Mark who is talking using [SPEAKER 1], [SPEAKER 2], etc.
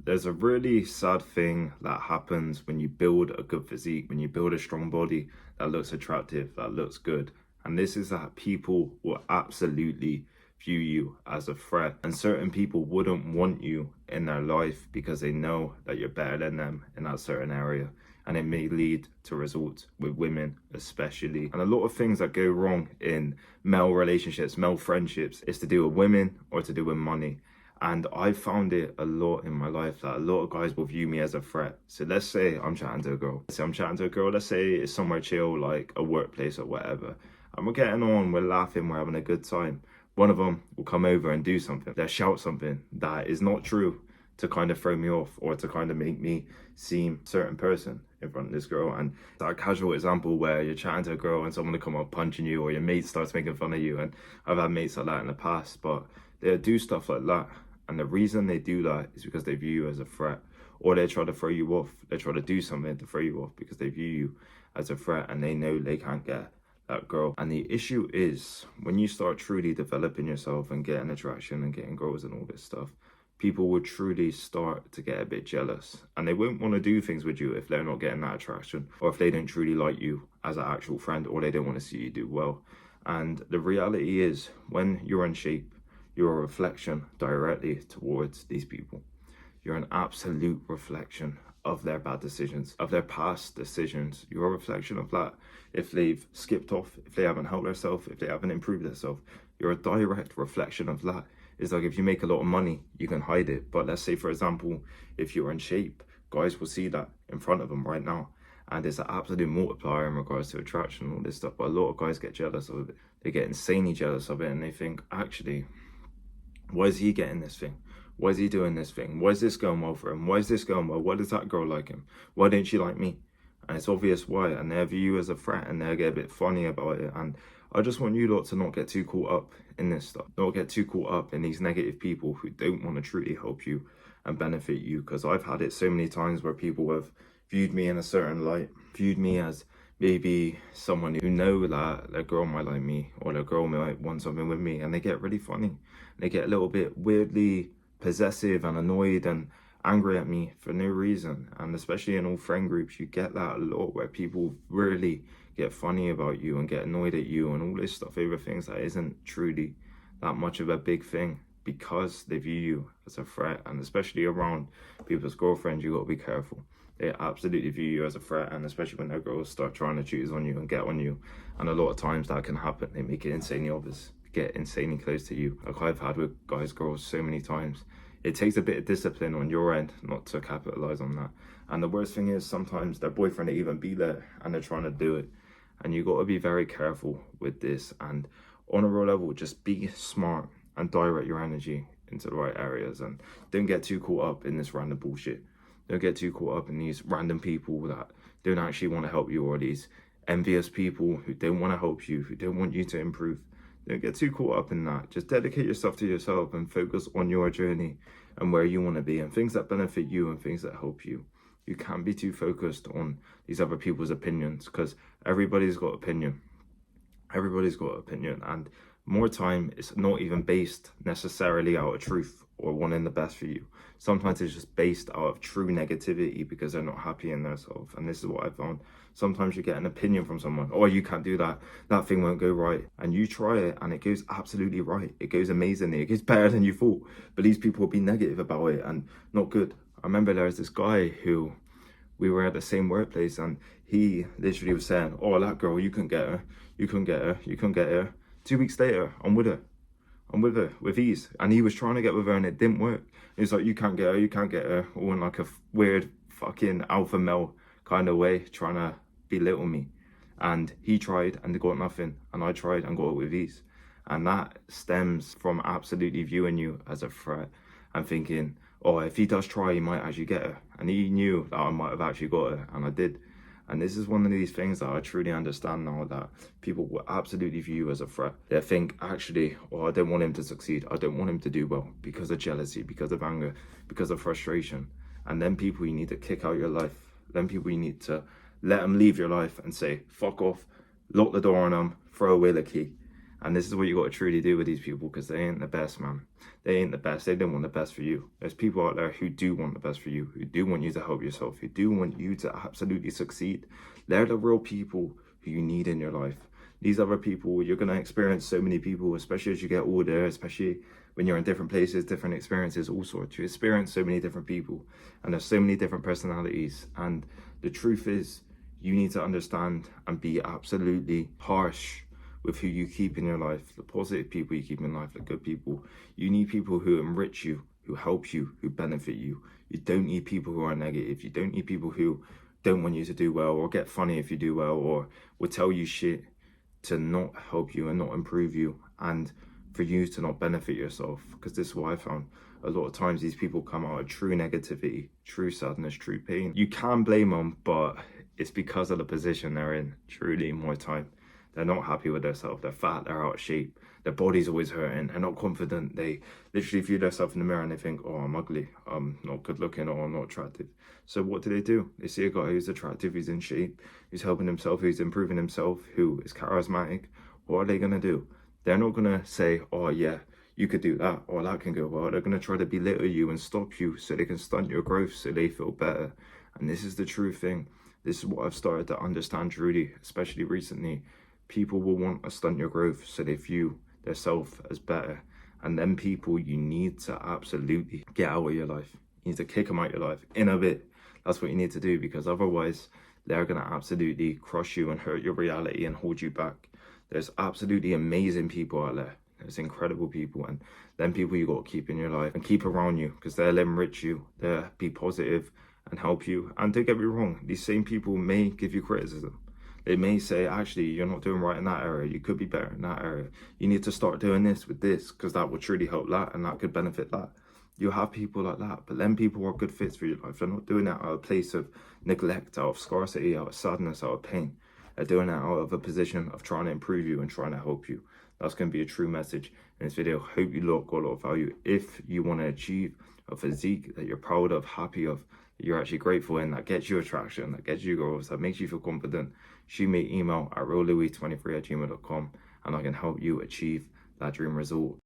[SPEAKER 1] There's a really sad thing that happens when you build a good physique, when you build a strong body that looks attractive, that looks good. And this is that people will absolutely view you as a threat. And certain people wouldn't want you in their life because they know that you're better than them in that certain area. And it may lead to results with women, especially. And a lot of things that go wrong in male relationships, male friendships, is to do with women or to do with money. And I found it a lot in my life that a lot of guys will view me as a threat. So let's say I'm chatting to a girl. Let's say it's somewhere chill, like a workplace or whatever. And we're getting on, we're laughing, we're having a good time. One of them will come over and do something. They'll shout something that is not true to kind of throw me off or to kind of make me seem a certain person in front of this girl. And that casual example where you're chatting to a girl and someone will come up punching you, or your mate starts making fun of you. And I've had mates like that in the past, but they'll do stuff like that. And the reason they do that is because they view you as a threat, or they try to throw you off. They try to do something to throw you off because they view you as a threat and they know they can't get that girl. And the issue is when you start truly developing yourself and getting attraction and getting girls and all this stuff, people will truly start to get a bit jealous, and they won't want to do things with you if they're not getting that attraction, or if they don't truly like you as an actual friend, or they don't want to see you do well. And the reality is, when you're in shape, you're a reflection directly towards these people. You're an absolute reflection of their bad decisions, of their past decisions. You're a reflection of that. If they've skipped off, if they haven't helped themselves, if they haven't improved themselves, you're a direct reflection of that. It's like if you make a lot of money, you can hide it. But let's say, for example, if you're in shape, guys will see that in front of them right now. And it's an absolute multiplier in regards to attraction and all this stuff. But a lot of guys get jealous of it. They get insanely jealous of it, and they think, actually, why is he getting this thing? Why is he doing this thing? Why is this going well for him? Why is this going well? Why does that girl like him? Why don't she like me? And it's obvious why. And they view you as a threat, and they get a bit funny about it. And I just want you lot to not get too caught up in this stuff. Not get too caught up in these negative people who don't want to truly help you and benefit you. Because I've had it so many times where people have viewed me in a certain light, viewed me as maybe someone who know that a girl might like me, or a girl might want something with me, and they get really funny. They get a little bit weirdly possessive and annoyed and angry at me for no reason. And especially in all friend groups, you get that a lot, where people really get funny about you and get annoyed at you and all this stuff over things that isn't truly that much of a big thing, because they view you as a threat. And especially around people's girlfriends, you got to be careful. They absolutely view you as a threat, and especially when their girls start trying to choose on you and get on you. And a lot of times that can happen. They make it insanely obvious, get insanely close to you, like I've had with guys, girls so many times. It takes a bit of discipline on your end not to capitalize on that. And the worst thing is, sometimes their boyfriend will even be there and they're trying to do it. And you got to be very careful with this. And on a real level, just be smart and direct your energy into the right areas, and don't get too caught up in this random bullshit. Don't get too caught up in these random people that don't actually want to help you, or these envious people who don't want to help you, who don't want you to improve. Don't get too caught up in that. Just dedicate yourself to yourself and focus on your journey and where you want to be, and things that benefit you and things that help you. You can't be too focused on these other people's opinions, because everybody's got opinion. Everybody's got opinion, and more time, it's not even based necessarily out of truth or wanting the best for you. Sometimes it's just based out of true negativity because they're not happy in themselves. And this is what I found. Sometimes you get an opinion from someone, oh, you can't do that, that thing won't go right. And you try it and it goes absolutely right. It goes amazingly, it goes better than you thought. But these people will be negative about it and not good. I remember there was this guy who, we were at the same workplace, and he literally was saying, oh, that girl, you couldn't get her, you couldn't get her, you couldn't get her. 2 weeks later, I'm with her with ease. And he was trying to get with her and it didn't work. He was like, you can't get her, all in like a weird fucking alpha male kind of way, trying to belittle me. And he tried and got nothing, and I tried and got it with ease. And that stems from absolutely viewing you as a threat and thinking, oh, if he does try, he might actually get her. And he knew that I might have actually got her, and I did. And this is one of these things that I truly understand now, that people will absolutely view you as a threat. They think, actually, oh, I don't want him to succeed. I don't want him to do well, because of jealousy, because of anger, because of frustration. And then people you need to kick out your life. Then people you need to let them leave your life and say, fuck off, lock the door on them, throw away the key. And this is what you got to truly do with these people, because they ain't the best, man. They ain't the best. They don't want the best for you. There's people out there who do want the best for you, who do want you to help yourself, who do want you to absolutely succeed. They're the real people who you need in your life. These other people, you're going to experience so many people, especially as you get older, especially when you're in different places, different experiences, all sorts. You experience so many different people, and there's so many different personalities. And the truth is, you need to understand and be absolutely harsh with who you keep in your life, the positive people you keep in life, the good people. You need people who enrich you, who help you, who benefit you. You don't need people who are negative. You don't need people who don't want you to do well, or get funny if you do well, or will tell you shit to not help you and not improve you, and for you to not benefit yourself. Because this is what I found. A lot of times these people come out of true negativity, true sadness, true pain. You can blame them, but it's because of the position they're in. Truly, more time. They're not happy with themselves. They're fat, they're out of shape. Their body's always hurting. They're not confident. They literally view themselves in the mirror and they think, oh, I'm ugly. I'm not good looking, or I'm not attractive. So what do? They see a guy who's attractive, who's in shape, who's helping himself, who's improving himself, who is charismatic. What are they going to do? They're not going to say, oh, yeah, you could do that, or that can go well. They're going to try to belittle you and stop you so they can stunt your growth, so they feel better. And this is the true thing. This is what I've started to understand truly, especially recently. People will want to stunt your growth so they view their self as better. And then people you need to absolutely get out of your life. You need to kick them out of your life in a bit. That's what you need to do, because otherwise they're going to absolutely crush you and hurt your reality and hold you back. There's absolutely amazing people out there. There's incredible people, and then people you got to keep in your life and keep around you, because they'll enrich you, they'll be positive and help you. And don't get me wrong, these same people may give you criticism. They may say, actually, you're not doing right in that area. You could be better in that area. You need to start doing this with this, because that will truly help that, and that could benefit that. You have people like that, but then people are good fits for your life. They're not doing that out of a place of neglect, out of scarcity, out of sadness, out of pain. They're doing that out of a position of trying to improve you and trying to help you. That's going to be a true message in this video. Hope you lot got a lot of value. If you want to achieve a physique that you're proud of, happy of, that you're actually grateful in, that gets you attraction, that gets you goals, that makes you feel confident, shoot me an email at reallouis23@gmail.com, and I can help you achieve that dream result.